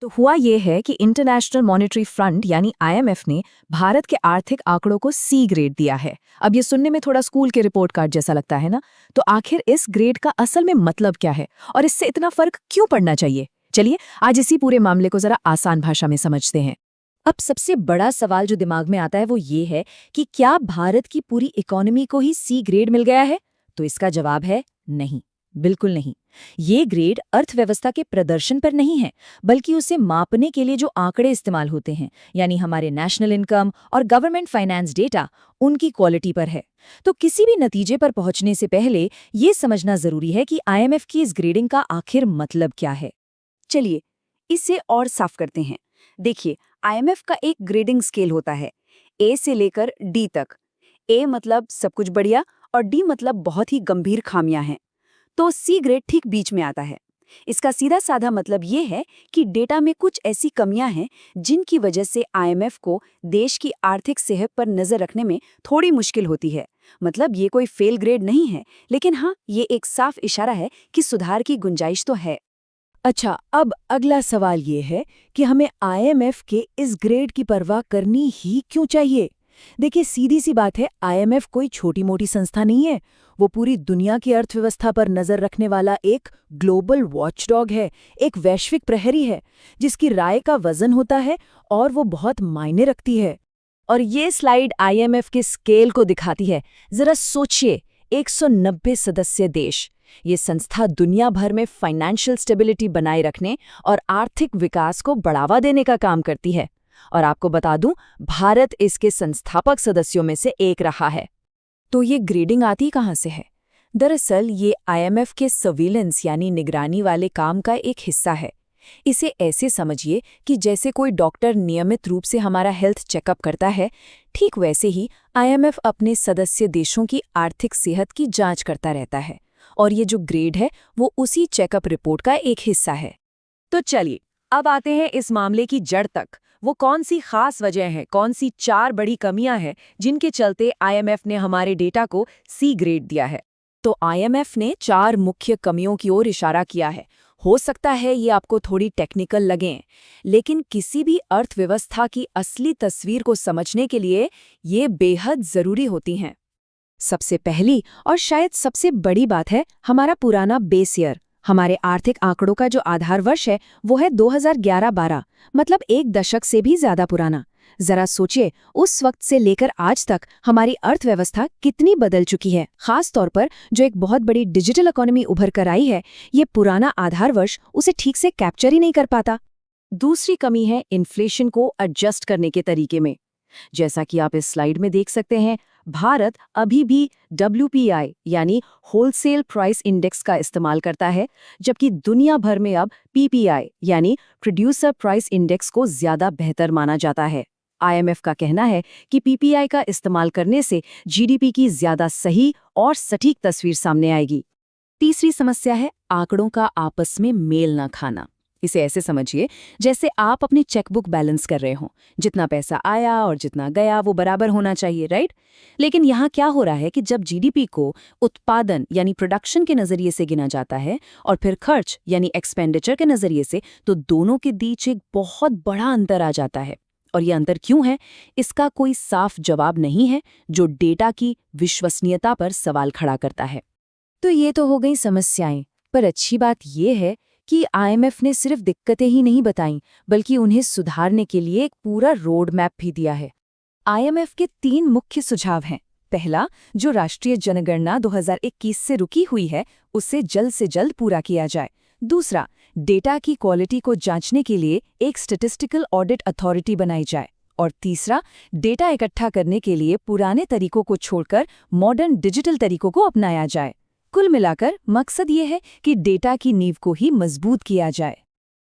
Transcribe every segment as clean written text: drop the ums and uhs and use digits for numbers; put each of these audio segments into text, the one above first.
तो हुआ ये है कि इंटरनेशनल मॉनेटरी फंड यानी आईएमएफ ने भारत के आर्थिक आंकड़ों को सी ग्रेड दिया है। अब ये सुनने में थोड़ा स्कूल के रिपोर्ट कार्ड जैसा लगता है ना, तो आखिर इस ग्रेड का असल में मतलब क्या है और इससे इतना फर्क क्यों पड़ना चाहिए? चलिए आज इसी पूरे मामले को जरा आसान भाषा में समझते हैं। अब सबसे बड़ा सवाल जो दिमाग में आता है वो ये है कि क्या भारत की पूरी इकोनॉमी को ही सी ग्रेड मिल गया है? तो इसका जवाब है नहीं, बिल्कुल नहीं। ये ग्रेड अर्थव्यवस्था के प्रदर्शन पर नहीं है, बल्कि उसे मापने के लिए जो आंकड़े इस्तेमाल होते हैं, यानी हमारे नेशनल इनकम और गवर्नमेंट फाइनेंस डेटा, उनकी क्वालिटी पर है। तो किसी भी नतीजे पर पहुंचने से पहले ये समझना जरूरी है कि आईएमएफ की इस ग्रेडिंग का आखिर मतलब क्या है। चलिए इसे और साफ करते हैं। देखिए, आईएमएफ का एक ग्रेडिंग स्केल होता है, ए से लेकर डी तक। ए मतलब सब कुछ बढ़िया और डी मतलब बहुत ही गंभीर खामियां हैं। तो सी ग्रेड ठीक बीच में आता है। इसका सीधा साधा मतलब ये है कि डेटा में कुछ ऐसी कमियां हैं जिनकी वजह से आईएमएफ को देश की आर्थिक सेहत पर नजर रखने में थोड़ी मुश्किल होती है। मतलब ये कोई फेल ग्रेड नहीं है, लेकिन हाँ, ये एक साफ इशारा है कि सुधार की गुंजाइश तो है। अच्छा, अब अगला सवाल ये है कि हमें आईएमएफ के इस ग्रेड की परवाह करनी ही क्यों चाहिए? देखिए, सीधी सी बात है, आईएमएफ कोई छोटी मोटी संस्था नहीं है। वो पूरी दुनिया की अर्थव्यवस्था पर नजर रखने वाला एक ग्लोबल वॉचडॉग है, एक वैश्विक प्रहरी है, जिसकी राय का वजन होता है और वो बहुत मायने रखती है। और ये स्लाइड आईएमएफ के स्केल को दिखाती है। जरा सोचिए, 190 सदस्य देश। ये संस्था दुनिया भर में फाइनेंशियल स्टेबिलिटी बनाए रखने और आर्थिक विकास को बढ़ावा देने का काम करती है। और आपको बता दूं, भारत इसके संस्थापक सदस्यों में से एक रहा है। तो ये ग्रेडिंग आती कहाँ से है? दरअसल ये आईएमएफ के सर्विलेंस यानी निगरानी वाले काम का एक हिस्सा है। इसे ऐसे समझिए कि जैसे कोई डॉक्टर नियमित रूप से हमारा हेल्थ चेकअप करता है, ठीक वैसे ही आईएमएफ अपने सदस्य देशों की आर्थिक सेहत की जांच करता रहता है। और ये जो ग्रेड है वो उसी चेकअप रिपोर्ट का एक हिस्सा है। तो चलिए अब आते हैं इस मामले की जड़ तक। वो कौन सी खास वजह है, कौन सी 4 बड़ी कमियां हैं जिनके चलते आईएमएफ ने हमारे डेटा को सी ग्रेड दिया है? तो आईएमएफ ने 4 मुख्य कमियों की ओर इशारा किया है। हो सकता है ये आपको थोड़ी टेक्निकल लगें, लेकिन किसी भी अर्थव्यवस्था की असली तस्वीर को समझने के लिए ये बेहद जरूरी होती हैं। सबसे पहली और शायद सबसे बड़ी बात है हमारा पुराना बेस ईयर। हमारे आर्थिक आंकड़ों का जो आधार वर्ष है वो है 2011-12, मतलब एक दशक से भी ज्यादा पुराना। जरा सोचिए, उस वक्त से लेकर आज तक हमारी अर्थव्यवस्था कितनी बदल चुकी है। खास तौर पर जो एक बहुत बड़ी डिजिटल इकोनॉमी उभर कर आई है, ये पुराना आधार वर्ष उसे ठीक से कैप्चर ही नहीं कर पाता। दूसरी कमी है इन्फ्लेशन को एडजस्ट करने के तरीके में। जैसा कि आप इस स्लाइड में देख सकते हैं, भारत अभी भी WPI यानी होलसेल प्राइस इंडेक्स का इस्तेमाल करता है, जबकि दुनिया भर में अब PPI यानी प्रोड्यूसर प्राइस इंडेक्स को ज्यादा बेहतर माना जाता है। आईएमएफ का कहना है कि PPI का इस्तेमाल करने से GDP की ज्यादा सही और सटीक तस्वीर सामने आएगी। तीसरी समस्या है आंकड़ों का आपस में मेल न खाना। इसे ऐसे समझिए जैसे आप अपनी चेकबुक बैलेंस कर रहे हो, जितना पैसा आया और जितना गया वो बराबर होना चाहिए, राइट? लेकिन यहाँ क्या हो रहा है कि जब जीडीपी को उत्पादन यानी प्रोडक्शन के नजरिए से गिना जाता है और फिर खर्च यानी एक्सपेंडिचर के नजरिए से, तो दोनों के बीच एक बहुत बड़ा अंतर आ जाता है। और ये अंतर क्यों है, इसका कोई साफ जवाब नहीं है, जो डेटा की विश्वसनीयता पर सवाल खड़ा करता है। तो ये तो हो गई समस्याएं, पर अच्छी बात ये है कि आईएमएफ ने सिर्फ दिक्कतें ही नहीं बताईं, बल्कि उन्हें सुधारने के लिए एक पूरा रोड मैप भी दिया है। आईएमएफ के 3 मुख्य सुझाव हैं। पहला, जो राष्ट्रीय जनगणना 2021 से रुकी हुई है, उसे जल्द से जल्द पूरा किया जाए। दूसरा, डेटा की क्वालिटी को जांचने के लिए एक स्टैटिस्टिकल ऑडिट अथॉरिटी बनाई जाए। और तीसरा, डेटा इकट्ठा करने के लिए पुराने तरीकों को छोड़कर मॉडर्न डिजिटल तरीकों को अपनाया जाए। कुल मिलाकर मकसद ये है कि डेटा की नींव को ही मजबूत किया जाए।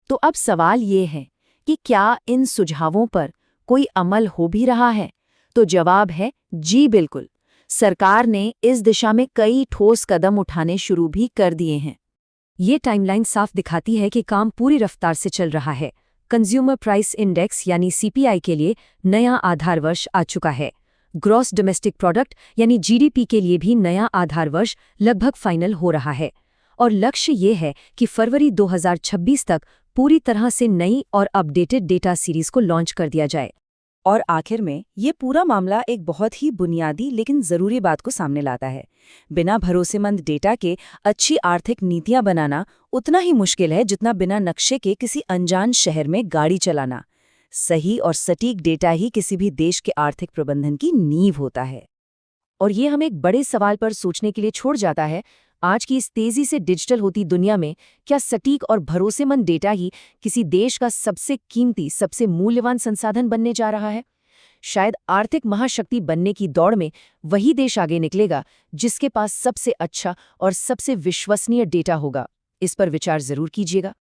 तो अब सवाल ये है कि क्या इन सुझावों पर कोई अमल हो भी रहा है? तो जवाब है जी बिल्कुल। सरकार ने इस दिशा में कई ठोस कदम उठाने शुरू भी कर दिए हैं। ये टाइमलाइन साफ दिखाती है कि काम पूरी रफ्तार से चल रहा है। कंज्यूमर प्राइस इंडेक्स यानी CPI के लिए नया आधार वर्ष आ चुका है। ग्रॉस डोमेस्टिक प्रोडक्ट यानी GDP के लिए भी नया आधार वर्ष लगभग फाइनल हो रहा है। और लक्ष्य ये है कि फरवरी 2026 तक पूरी तरह से नई और अपडेटेड डेटा सीरीज को लॉन्च कर दिया जाए। और आखिर में ये पूरा मामला एक बहुत ही बुनियादी लेकिन ज़रूरी बात को सामने लाता है। बिना भरोसेमंद डेटा के अच्छी आर्थिक नीतियां बनाना उतना ही मुश्किल है जितना बिना नक्शे के किसी अनजान शहर में गाड़ी चलाना। सही और सटीक डेटा ही किसी भी देश के आर्थिक प्रबंधन की नींव होता है। और ये हमें एक बड़े सवाल पर सोचने के लिए छोड़ जाता है, आज की इस तेजी से डिजिटल होती दुनिया में क्या सटीक और भरोसेमंद डेटा ही किसी देश का सबसे कीमती, सबसे मूल्यवान संसाधन बनने जा रहा है? शायद आर्थिक महाशक्ति बनने की दौड़ में वही देश आगे निकलेगा जिसके पास सबसे अच्छा और सबसे विश्वसनीय डेटा होगा। इस पर विचार जरूर कीजिएगा।